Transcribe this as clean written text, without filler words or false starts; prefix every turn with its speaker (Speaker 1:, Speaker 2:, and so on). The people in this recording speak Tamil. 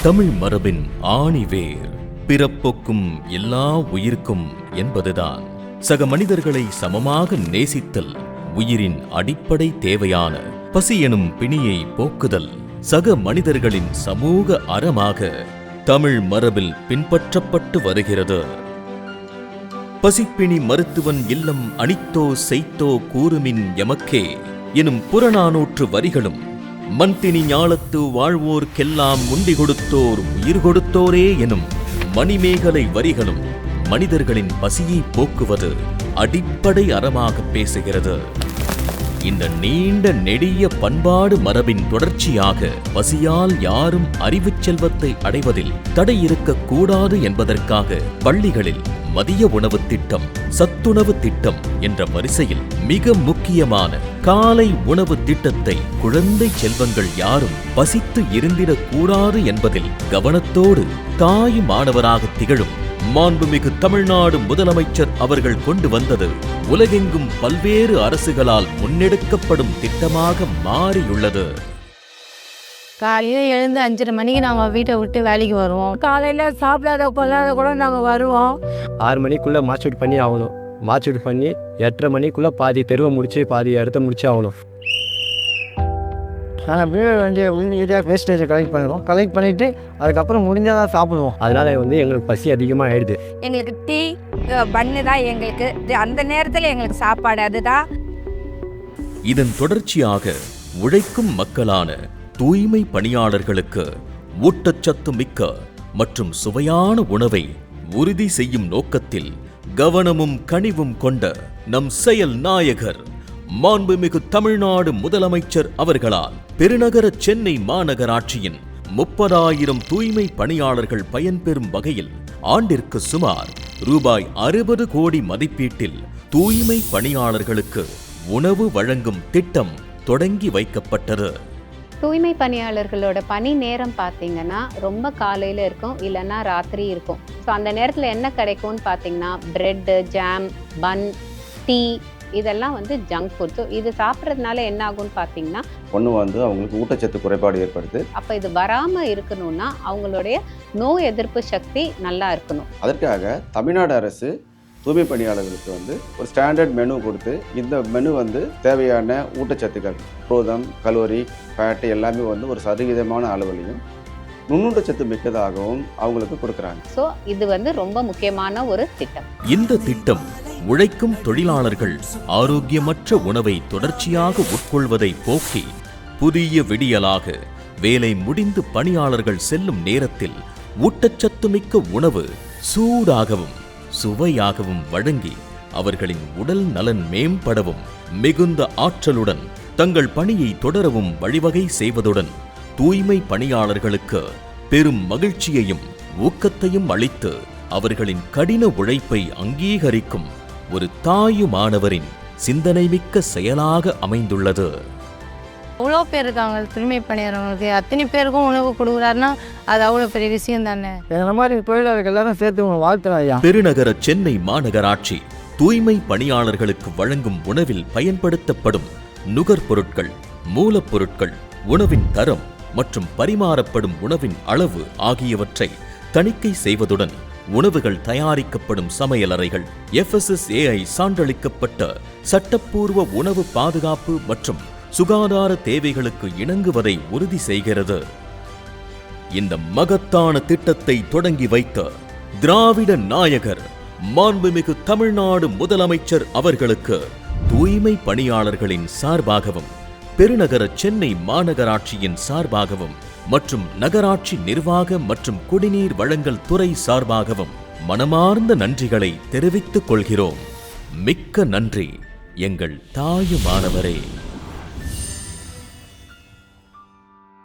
Speaker 1: தமிழ் மரபின் ஆணிவேர் பிறப்பொக்கும் எல்லா உயிர்க்கும் என்பதுதான். சக மனிதர்களை சமமாக நேசித்தல், உயிரின் அடிப்படை தேவையான பசி எனும் பிணியை போக்குதல் சக மனிதர்களின் சமூக அறமாக தமிழ் மரபில் பின்பற்றப்பட்டு வருகிறது. பசிப்பிணி மருத்துவன் இல்லம் அணித்தோ செய்தோ கூறுமின் எமக்கே எனும் புறநானூற்று வரிகளும், மண்தினி ஞாலத்து வாழ்வோர்க்கெல்லாம் முண்டி கொடுத்தோர் உயிர் கொடுத்தோரே எனும் மணிமேகலை வரிகளும் மனிதர்களின் பசியை போக்குவது அடிப்படை அறமாக பேசுகிறது. இந்த நீண்ட நெடிய பண்பாடு மரபின் தொடர்ச்சியாக பசியால் யாரும் அறிவுச் செல்வத்தை அடைவதில் தடை இருக்கக்கூடாது என்பதற்காக பள்ளிகளில் மதிய உணவு திட்டம், சத்துணவு திட்டம் என்ற வரிசையில் மிக முக்கியமான காலை உணவு திட்டத்தை குழந்தை செல்வங்கள் யாரும் பசித்து இருந்திடக் கூடாது என்பதில் கவனத்தோடு தாயுமானவராக திகழும் மாண்புமிகு தமிழ்நாடு முதலமைச்சர் அவர்கள் கொண்டு வந்தது உலகெங்கும் பல்வேறு அரசுகளால் முன்னெடுக்கப்படும் திட்டமாக மாறியுள்ளது.
Speaker 2: காலையில் எழுந்து 5:30 மணிக்கு நாங்கள் வீட்டை விட்டு வேலைக்கு வருவோம். காலையில் சாப்பிடாத கொள்ளாத கூட நாங்கள் வருவோம்.
Speaker 3: 6 மணிக்குள்ளே மார்க்ஷீட் பண்ணி ஆகணும். மார்க்ஷீட் பண்ணி 8:30 மணிக்குள்ளே பாதி தெருவை முடிச்சு பாதி இடத்த முடிச்சு ஆகணும். நாங்கள் வீடு வேஸ்டேஜை கலெக்ட் பண்ணுறோம். கலெக்ட் பண்ணிவிட்டு அதுக்கப்புறம் முடிஞ்சால் தான் சாப்பிடுவோம். அதனால் எங்களுக்கு பசி அதிகமாக ஆயிடுது.
Speaker 4: எங்களுக்கு டீ பண்ணு தான் எங்களுக்கு அந்த நேரத்தில் எங்களுக்கு சாப்பாடு அதுதான்.
Speaker 1: இதன் தொடர்ச்சியாக உழைக்கும் மக்களான தூய்மை பணியாளர்களுக்கு ஊட்டச்சத்து மிக்க மற்றும் சுவையான உணவை உறுதி செய்யும் நோக்கத்தில் கவனமும் கனிவும் கொண்ட நம் செயல் நாயகர் மாண்புமிகு தமிழ்நாடு முதலமைச்சர் அவர்களால் பெருநகர சென்னை மாநகராட்சியின் 30,000 தூய்மை பணியாளர்கள் பயன்பெறும் வகையில் ஆண்டிற்கு சுமார் ரூபாய் 60 கோடி மதிப்பீட்டில் தூய்மை பணியாளர்களுக்கு உணவு வழங்கும் திட்டம் தொடங்கி வைக்கப்பட்டது.
Speaker 5: தூய்மை பணியாளர்களோட பணி நேரம் பார்த்தீங்கன்னா ரொம்ப காலையில் இருக்கும், இல்லைன்னா ராத்திரி இருக்கும். ஸோ அந்த நேரத்தில் என்ன கிடைக்கும்னு பார்த்தீங்கன்னா பிரெட்டு, ஜாம், பன், டீ இதெல்லாம் ஜங்க் ஃபுட். ஸோ இது சாப்பிட்றதுனால என்ன ஆகும்னு பார்த்தீங்கன்னா
Speaker 6: ஒன்று அவங்களுக்கு ஊட்டச்சத்து குறைபாடு ஏற்படுது.
Speaker 5: அப்போ இது வராமல் இருக்கணும்னா அவங்களுடைய நோய் எதிர்ப்பு சக்தி நல்லா இருக்கணும்.
Speaker 6: அதற்காக தமிழ்நாடு அரசு தூய்மை பணியாளர்களுக்கு ஒரு ஸ்டாண்டர்ட் மெனு கொடுத்து இந்த மெனு தேவையான ஊட்டச்சத்துக்கள், புரோதம், கலோரி, ஃபேட்டு எல்லாமே ஒரு சதவீதமான அளவுலையும் நுண்ணுட்டச்சத்து மிக்கதாகவும் அவங்களுக்கு கொடுக்குறாங்க.
Speaker 5: ஸோ இது ரொம்ப முக்கியமான ஒரு திட்டம்.
Speaker 1: இந்த திட்டம் உழைக்கும் தொழிலாளர்கள் ஆரோக்கியமற்ற உணவை தொடர்ச்சியாக உட்கொள்வதை போக்கி புதிய விடியலாக வேலை முடிந்து பணியாளர்கள் செல்லும் நேரத்தில் ஊட்டச்சத்து மிக்க உணவு சூடாகவும் சுவையாகவும் வழங்கி அவர்களின் உடல் நலன் மேம்படவும் மிகுந்த ஆற்றலுடன் தங்கள் பணியை தொடரவும் வழிவகை செய்வதுடன் தூய்மை பணியாளர்களுக்கு பெரும் மகிழ்ச்சியையும் ஊக்கத்தையும் அளித்து அவர்களின் கடின உழைப்பை அங்கீகரிக்கும் ஒரு தாயுமானவரின் சிந்தனை மிக்க செயலாக அமைந்துள்ளது.
Speaker 2: அவ்வளோ பேர் இருக்காங்க தூய்மை பணியாளர்களுக்கு, அத்தனை பேருக்கும் உணவு கொடுக்குறாருன்னா அது அவ்வளோ பெரிய விஷயம் தானே.
Speaker 3: இந்த மாதிரி தொழிலாளர்கள் எல்லாரும் சேர்த்து வாழ்த்துறாங்க.
Speaker 1: பெருநகர சென்னை மாநகராட்சி தூய்மை பணியாளர்களுக்கு வழங்கும் உணவில் பயன்படுத்தப்படும் நுகர்பொருட்கள், மூலப்பொருட்கள், உணவின் தரம் மற்றும் பரிமாறப்படும் உணவின் அளவு ஆகியவற்றை தணிக்கை செய்வதுடன் உணவுகள் தயாரிக்கப்படும் சமையலறைகள் FSSAI சான்றளிக்கப்பட்ட சட்டப்பூர்வ உணவு பாதுகாப்பு மற்றும் சுகாதார தேவைகளுக்கு இணங்குவதை உறுதி செய்கிறது. இந்த மகத்தான திட்டத்தை தொடங்கி வைத்த திராவிட நாயகர் மாண்புமிகு தமிழ்நாடு முதலமைச்சர் அவர்களுக்கு தூய்மை பணியாளர்களின் சார்பாகவும் பெருநகர சென்னை மாநகராட்சியின் சார்பாகவும் மற்றும் நகராட்சி நிர்வாக மற்றும் குடிநீர் வழங்கல் துறை சார்பாகவும் மனமார்ந்த நன்றிகளை தெரிவித்துக் கொள்கிறோம். மிக்க நன்றி எங்கள் தாயுமானவரே.